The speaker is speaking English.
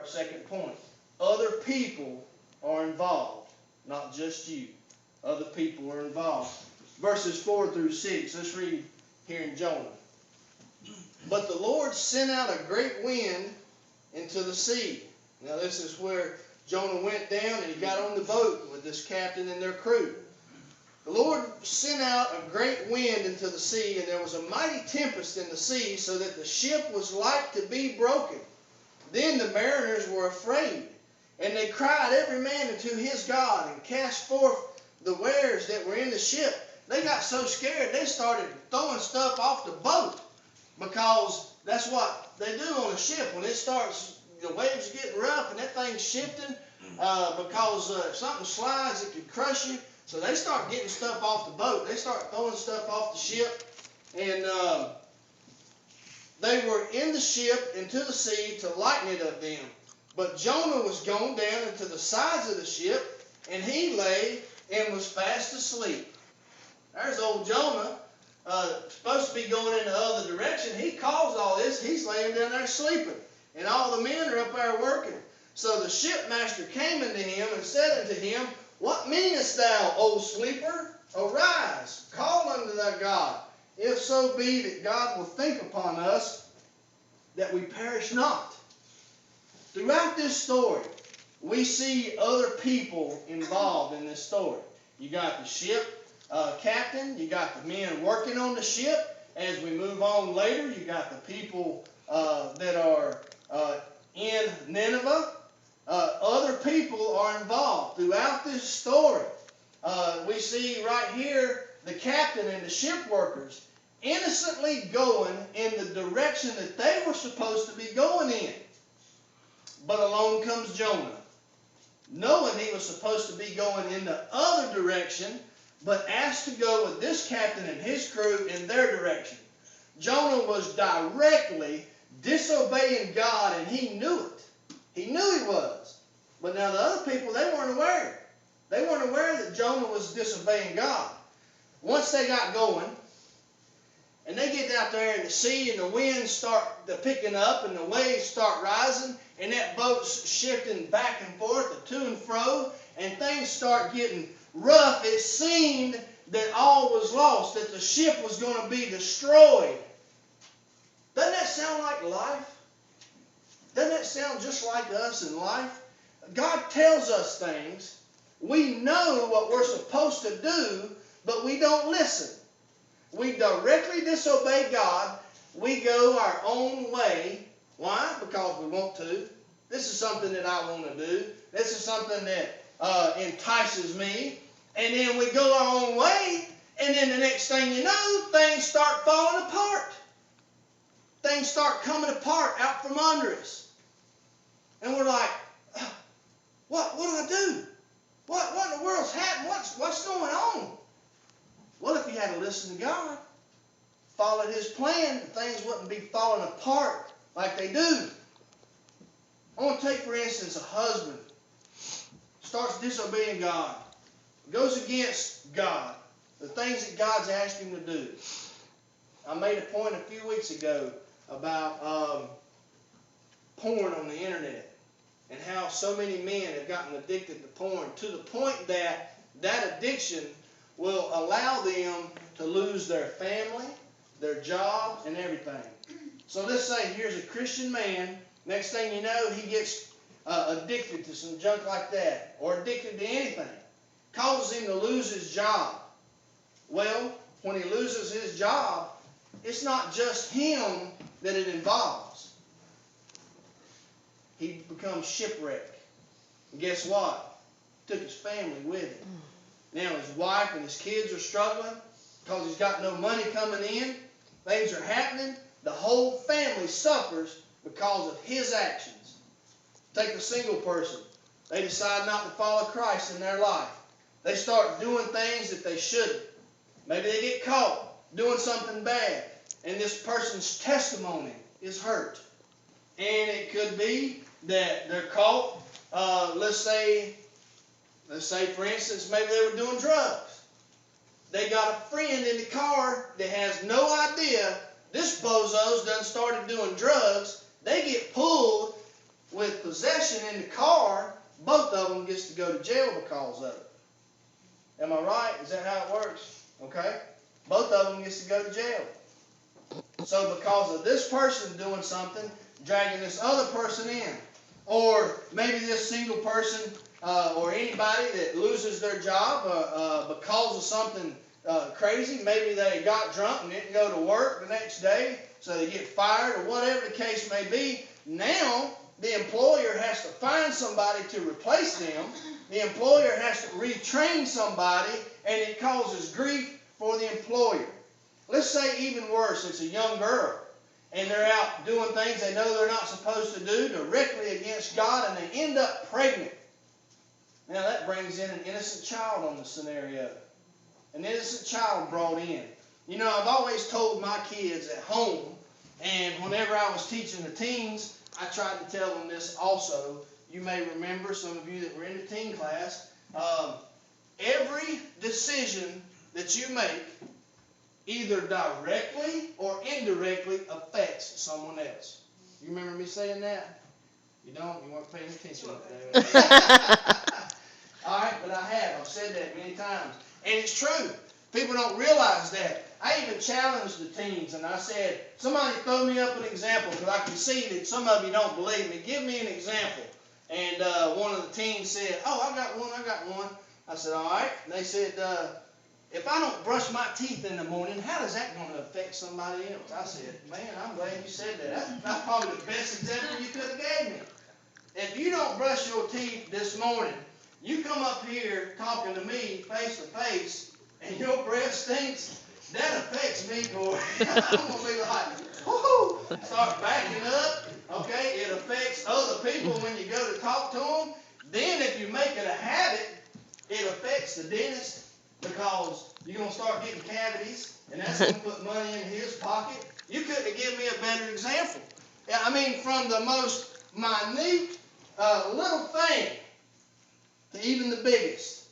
our second point. Other people are involved, not just you. Other people are involved. Verses 4 through 6. Let's read here in Jonah. But the Lord sent out a great wind into the sea. Now this is where Jonah went down and he got on the boat with this captain and their crew. The Lord sent out a great wind into the sea, and there was a mighty tempest in the sea, so that the ship was like to be broken. Then the mariners were afraid, and they cried every man unto his God, and cast forth the wares that were in the ship. They got so scared they started throwing stuff off the boat, because that's what they do on a ship. When it starts, the waves are getting rough and that thing's shifting, because if something slides, it could crush you. So they start getting stuff off the boat. They start throwing stuff off the ship. And they were in the ship into the sea to lighten it of them. But Jonah was gone down into the sides of the ship, and he lay and was fast asleep. There's old Jonah, supposed to be going in the other direction. He caused all this. He's laying down there sleeping. And all the men are up there working. So the shipmaster came unto him and said unto him, What meanest thou, O sleeper? Arise, call unto thy God, if so be that God will think upon us, that we perish not. Throughout this story, we see other people involved in this story. You got the ship captain, you got the men working on the ship. As we move on later, you got the people that are in Nineveh. Other people are involved throughout this story. We see right here the captain and the ship workers innocently going in the direction that they were supposed to be going in. But along comes Jonah, knowing he was supposed to be going in the other direction, but asked to go with this captain and his crew in their direction. Jonah was directly disobeying God, and he knew it. He knew he was. But now the other people, they weren't aware. They weren't aware that Jonah was disobeying God. Once they got going, and they get out there in the sea, and the winds start picking up, and the waves start rising, and that boat's shifting back and forth, to and fro, and things start getting rough. It seemed that all was lost, that the ship was going to be destroyed. Doesn't that sound like life? Doesn't that sound just like us in life? God tells us things. We know what we're supposed to do, but we don't listen. We directly disobey God. We go our own way. Why? Because we want to. This is something that I want to do. This is something that entices me. And then we go our own way, and then the next thing you know, things start falling apart. Things start coming apart out from under us. And we're like, what do I do? What in the world's happening? What's going on? Well, if you had to listen to God, followed His plan, things wouldn't be falling apart like they do. I want to take, for instance, a husband starts disobeying God, goes against God, the things that God's asked him to do. I made a point a few weeks ago about porn on the internet, and how so many men have gotten addicted to porn to the point that that addiction will allow them to lose their family, their job, and everything. So let's say here's a Christian man. Next thing you know, he gets addicted to some junk like that, or addicted to anything. Causes him to lose his job. Well, when he loses his job, it's not just him that it involves. He becomes shipwrecked. And guess what? Took his family with him. Now his wife and his kids are struggling because he's got no money coming in. Things are happening. The whole family suffers because of his actions. Take a single person. They decide not to follow Christ in their life. They start doing things that they shouldn't. Maybe they get caught doing something bad, and this person's testimony is hurt. And it could be that they're caught, let's say for instance, maybe they were doing drugs. They got a friend in the car that has no idea this bozo's done started doing drugs. They get pulled with possession in the car, both of them gets to go to jail because of it. Am I right? Is that how it works? Okay? Both of them gets to go to jail. So because of this person doing something, dragging this other person in, or maybe this single person or anybody that loses their job because of something crazy, maybe they got drunk and didn't go to work the next day, so they get fired or whatever the case may be. Now the employer has to find somebody to replace them. The employer has to retrain somebody, and it causes grief for the employer. Let's say even worse, it's a young girl, and they're out doing things they know they're not supposed to do directly against God, and they end up pregnant. Now that brings in an innocent child on the scenario. An innocent child brought in. You know, I've always told my kids at home, and whenever I was teaching the teens, I tried to tell them this also. You may remember, some of you that were in the teen class, every decision that you make either directly or indirectly affects someone else. You remember me saying that? You don't? You weren't paying attention today. All right, but I have. I've said that many times. And it's true. People don't realize that. I even challenged the teens, and I said, somebody throw me up an example, because I can see that some of you don't believe me. Give me an example. And one of the teens said, oh, I got one. I said, all right. And they said, if I don't brush my teeth in the morning, how is that going to affect somebody else? I said, man, I'm glad you said that. That's probably the best example you could have gave me. If you don't brush your teeth this morning, you come up here talking to me face to face, and your breath stinks, that affects me, Corey. I'm going to be like, whoo, start backing up. Okay, it affects other people when you go to talk to them. Then if you make it a habit, it affects the dentist, because you're going to start getting cavities, and that's going to put money in his pocket. You couldn't have given me a better example. I mean, from the most minute little thing to even the biggest.